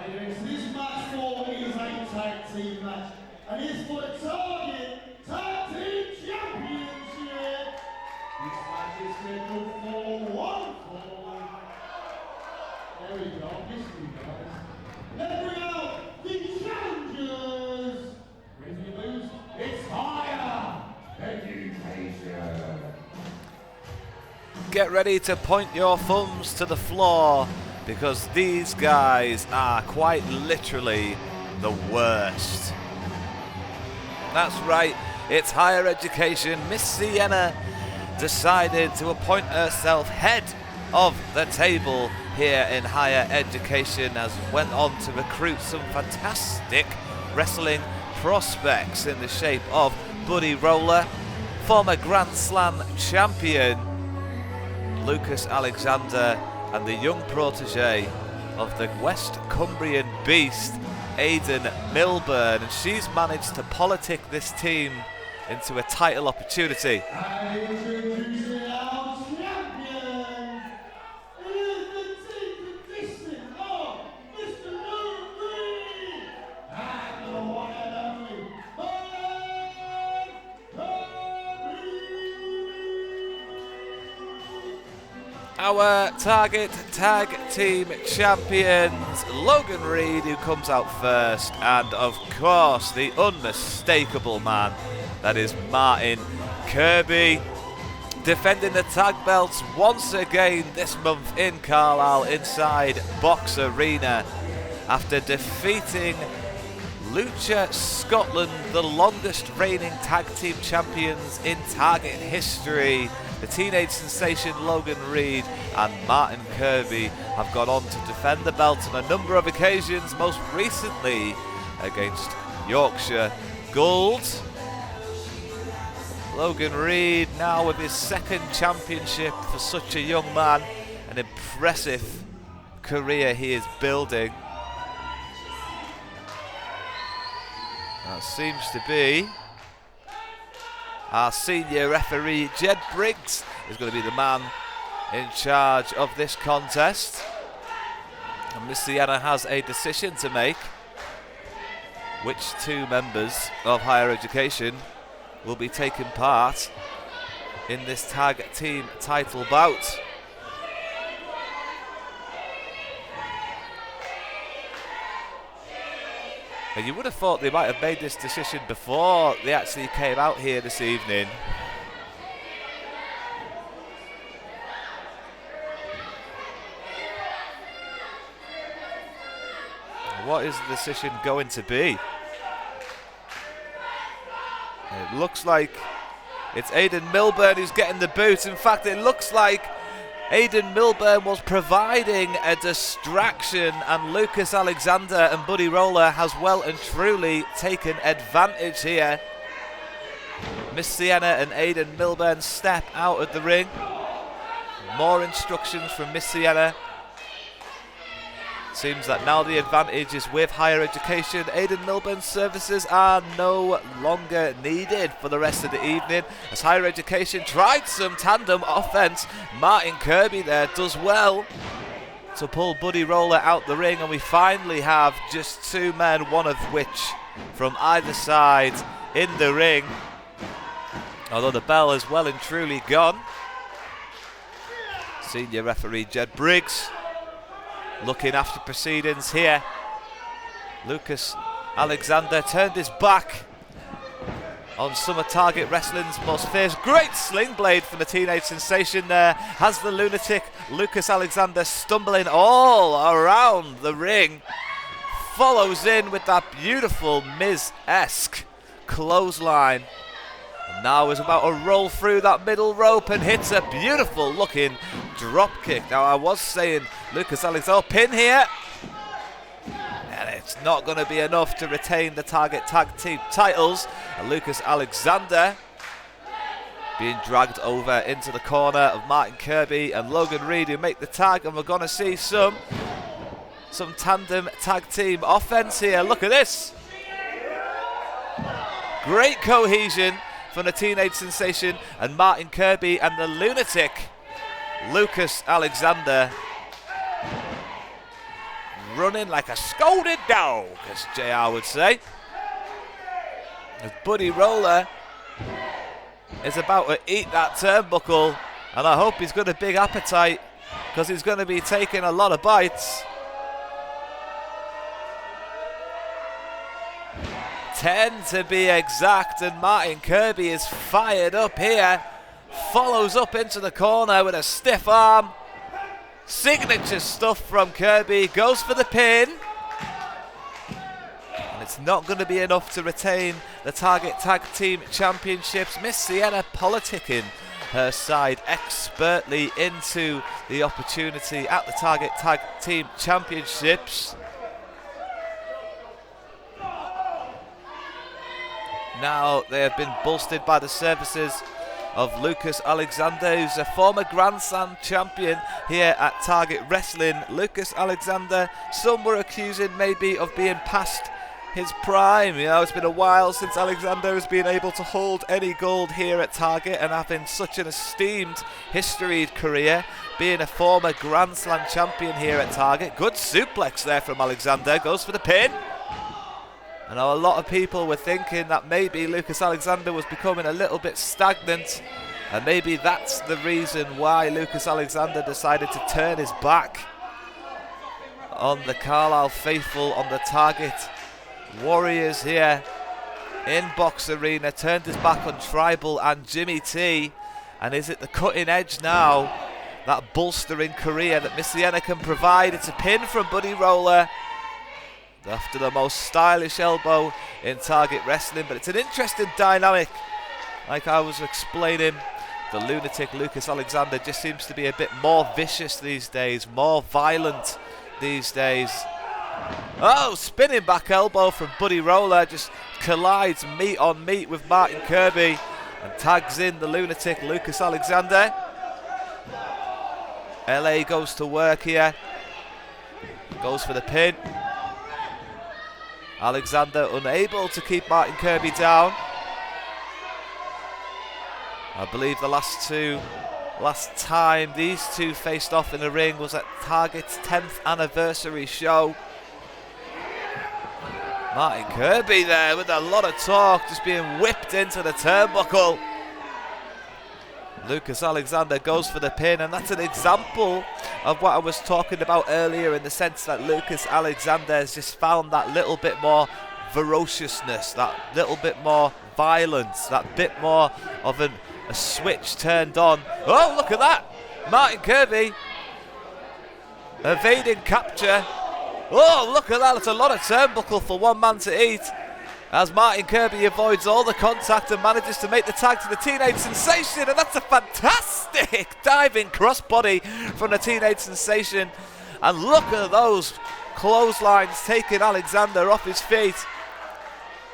This match 4 is a tag team match, and it's for the Target Tag Team Championship. This match is scheduled for 1 fall. There we go, missed you guys. Let's bring out the challengers. Ready to lose? It's higher education. Get ready to point your thumbs to the floor, because these guys are quite literally the worst. That's right, it's higher education. Miss Sienna decided to appoint herself head of the table here in higher education, as went on to recruit some fantastic wrestling prospects in the shape of Buddy Roller, former Grand Slam champion Lucas Alexander, and the young protege of the West Cumbrian beast, Aidan Milburn, and she's managed to politic this team into a title opportunity. Introducing our champion, it is the team tradition of Mr. Logan Reid and the one and only Our Target Tag Team Champions, Logan Reid, who comes out first, and of course the unmistakable man that is Martin Kirby, defending the tag belts once again this month in Carlisle inside Box Arena after defeating Lucha Scotland, the longest reigning tag team champions in Target history. The teenage sensation Logan Reid and Martin Kirby have gone on to defend the belt on a number of occasions, most recently against Yorkshire Gold. Logan Reid now with his second championship for such a young man, an impressive career he is building. That seems to be our senior referee, Jed Briggs, is going to be the man in charge of this contest. And Miss Sienna has a decision to make. Which two members of higher education will be taking part in this tag team title bout? And you would have thought they might have made this decision before they actually came out here this evening. What is the decision going to be? It looks like it's Aidan Milburn who's getting the boot. In fact, it looks like Aidan Milburn was providing a distraction, and Lucas Alexander and Buddy Roller has well and truly taken advantage here. Miss Sienna and Aidan Milburn step out of the ring. More instructions from Miss Sienna. Seems that now the advantage is with higher education. Aidan Milburn's services are no longer needed for the rest of the evening, as higher education tried some tandem offense. Martin Kirby there does well to pull Buddy Roller out the ring, and we finally have just two men, one of which from either side in the ring, although the bell is well and truly gone. Senior referee Jed Briggs looking after proceedings here. Lucas Alexander turned his back on some of Target Wrestling's most fierce. Great sling blade from the teenage sensation there. Has the lunatic Lucas Alexander stumbling all around the ring. Follows in with that beautiful Miz-esque clothesline. And now is about to roll through that middle rope and hits a beautiful looking drop kick. Now I was saying Lucas Alexander pin here, and it's not going to be enough to retain the Target Tag Team titles. And Lucas Alexander being dragged over into the corner of Martin Kirby and Logan Reid, who make the tag, and we're going to see some tandem tag team offense here. Look at this. Great cohesion from the teenage sensation and Martin Kirby and the lunatic Lucas Alexander. running like a scolded dog, as JR would say. As Buddy Roller is about to eat that turnbuckle, and I hope he's got a big appetite, because he's going to be taking a lot of bites. 10 to be exact, and Martin Kirby is fired up here. Follows up into the corner with a stiff arm. Signature stuff from Kirby, goes for the pin. And it's not going to be enough to retain the Target Tag Team Championships. Miss Sienna politicking her side expertly into the opportunity at the Target Tag Team Championships. Now they have been bolstered by the services of Lucas Alexander, who's a former Grand Slam champion here at Target Wrestling. Lucas Alexander, some were accusing maybe of being past his prime. You know, it's been a while since Alexander has been able to hold any gold here at Target, and having such an esteemed, historied career, being a former Grand Slam champion here at Target. Good suplex there from Alexander, goes for the pin. I know a lot of people were thinking that maybe Lucas Alexander was becoming a little bit stagnant, and maybe that's the reason why Lucas Alexander decided to turn his back on the Carlisle faithful, on the Target Warriors here in Box Arena. Turned his back on Tribal and Jimmy T, and is it the cutting edge now, that bolstering career that Miss Sienna can provide? It's a pin from Buddy Roller after the most stylish elbow in Target Wrestling, but it's an interesting dynamic. Like I was explaining, the lunatic Lucas Alexander just seems to be a bit more vicious these days, more violent these days. Oh, spinning back elbow from Buddy Roller, just collides meat on meat with Martin Kirby and tags in the lunatic Lucas Alexander. LA goes to work here, goes for the pin. Alexander unable to keep Martin Kirby down. I believe the last time these two faced off in the ring was at Target's 10th anniversary show. Martin Kirby there with a lot of talk, just being whipped into the turnbuckle. Lucas Alexander goes for the pin, and that's an example of what I was talking about earlier, in the sense that Lucas Alexander has just found that little bit more ferociousness, that little bit more violence, that bit more of a switch turned on. Oh, look at that! Martin Kirby evading capture. Oh, look at that, that's a lot of turnbuckle for one man to eat, as Martin Kirby avoids all the contact and manages to make the tag to the Teenage Sensation, and that's a fantastic diving crossbody from the Teenage Sensation. And look at those clotheslines taking Alexander off his feet.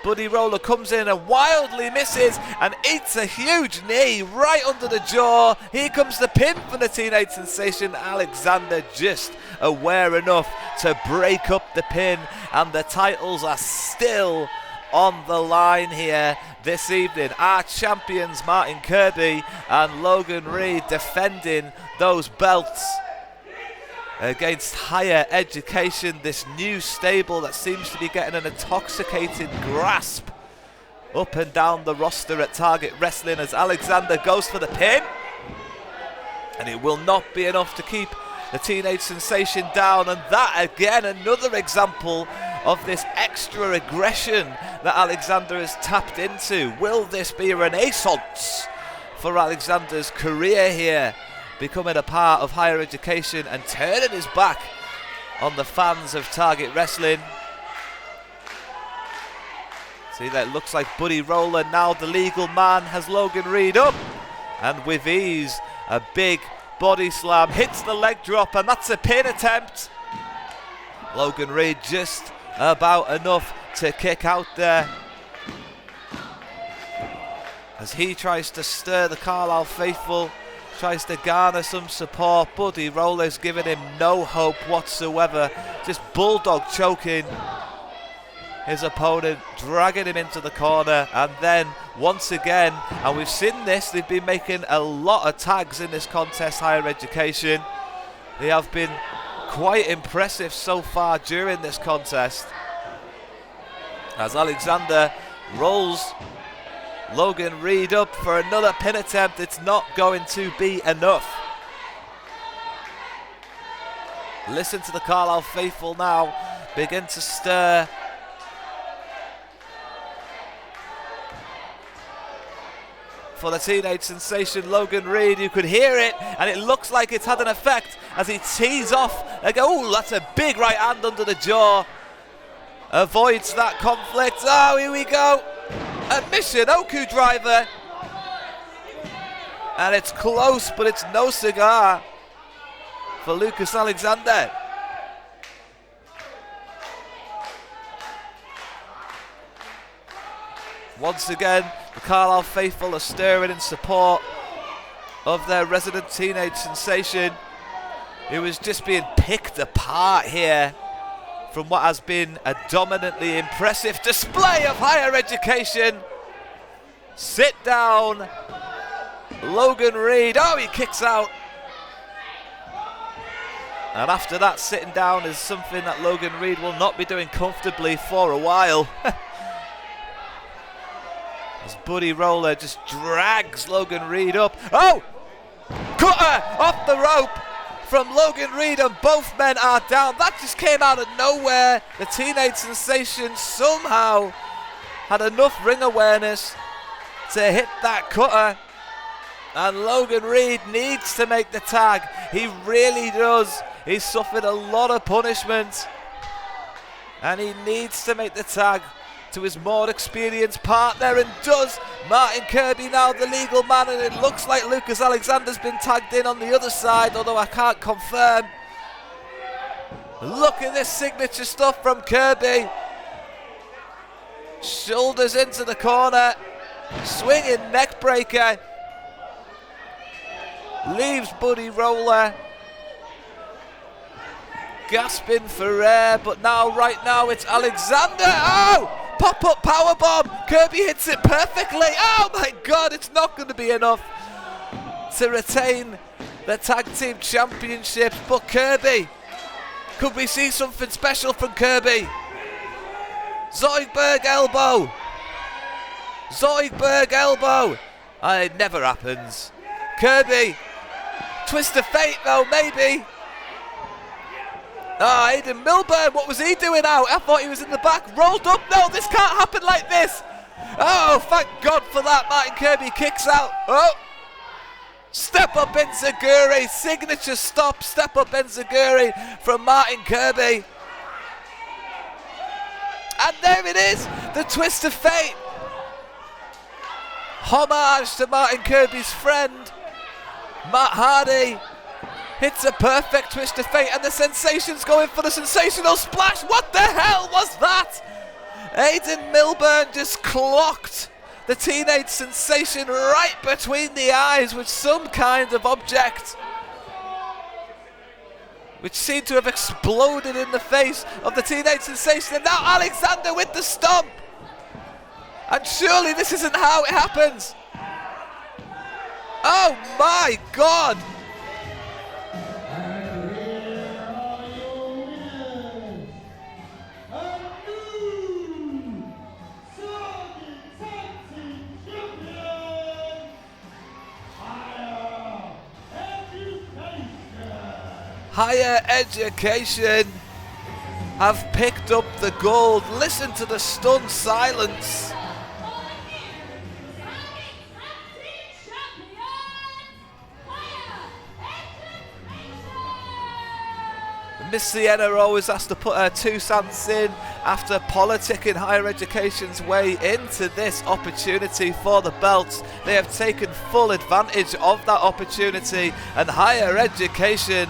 Buddy Roller comes in and wildly misses and eats a huge knee right under the jaw. Here comes the pin for the Teenage Sensation. Alexander just aware enough to break up the pin, and the titles are still on the line here this evening. Our champions Martin Kirby and Logan Reid defending those belts against Higher Education, this new stable that seems to be getting an intoxicating grasp up and down the roster at Target Wrestling, as Alexander goes for the pin, and it will not be enough to keep the Teenage Sensation down. And that again, another example of this extra aggression that Alexander has tapped into. Will this be a renaissance for Alexander's career here, becoming a part of Higher Education and turning his back on the fans of Target Wrestling? See, that looks like Buddy Roller, now the legal man, has Logan Reid up, and with ease a big body slam hits the leg drop, and that's a pin attempt. Logan Reid just about enough to kick out there as he tries to stir the Carlisle faithful, tries to garner some support. Buddy Roller's giving him no hope whatsoever, just bulldog choking his opponent, dragging him into the corner. And then once again, and we've seen this, they've been making a lot of tags in this contest, Higher Education. They have been quite impressive so far during this contest, as Alexander rolls Logan Reid up for another pin attempt. It's not going to be enough. Listen to the Carlisle faithful now begin to stir. For the teenage sensation Logan Reid, you could hear it, and it looks like it's had an effect as he tees off. Oh, that's a big right hand under the jaw. Avoids that conflict. Oh, here we go. A Michinoku driver. And it's close, but it's no cigar for Lucas Alexander. Once again, the Carlisle faithful are stirring in support of their resident teenage sensation, who is just being picked apart here from what has been a dominantly impressive display of higher education. Sit down, Logan Reid. Oh, he kicks out. And after that, sitting down is something that Logan Reid will not be doing comfortably for a while. As Buddy Roller just drags Logan Reid up. Oh! Cutter off the rope from Logan Reid, and both men are down. That just came out of nowhere. The teenage sensation somehow had enough ring awareness to hit that cutter. And Logan Reid needs to make the tag. He really does. He's suffered a lot of punishment, and he needs to make the tag to his more experienced partner, and does. Martin Kirby now the legal man, and it looks like Lucas Alexander's been tagged in on the other side, although I can't confirm. Look at this signature stuff from Kirby. Shoulders into the corner, swinging neck breaker. Leaves Buddy Roller gasping for air, but now, right now, it's Alexander. Oh! Pop-up powerbomb. Kirby hits it perfectly. Oh my God, it's not going to be enough to retain the tag team championships. But Kirby, could we see something special from Kirby? Zoidberg elbow. Zoidberg elbow. It never happens. Kirby, twist of fate though, maybe. Aidan Milburn, what was he doing out? I thought he was in the back, rolled up. No, this can't happen like this. Oh, thank God for that. Martin Kirby kicks out. Oh, step up enziguri, signature stop, step up enziguri from Martin Kirby. And there it is, the twist of fate. Homage to Martin Kirby's friend, Matt Hardy. Hits a perfect twist of fate, and the sensation's going for the sensational splash. What the hell was that? Aidan Milburn just clocked the teenage sensation right between the eyes with some kind of object, which seemed to have exploded in the face of the teenage sensation. And now Alexander with the stomp. And surely this isn't how it happens. Oh my God. Higher Education have picked up the gold. Listen to the stunned silence. Miss Sienna always has to put her 2 cents in after politicking Higher Education's way into this opportunity for the belts. They have taken full advantage of that opportunity, and Higher Education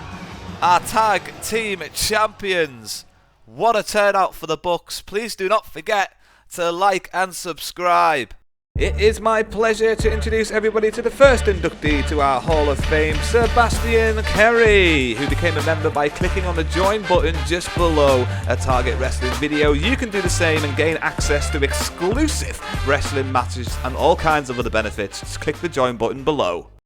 are tag team champions. What a turnout for the Bucks. Please do not forget to like and subscribe. It is my pleasure to introduce everybody to the first inductee to our Hall of Fame, Sebastian Kerry, who became a member by clicking on the join button just below a Target Wrestling video. You can do the same and gain access to exclusive wrestling matches and all kinds of other benefits. Just click the join button below.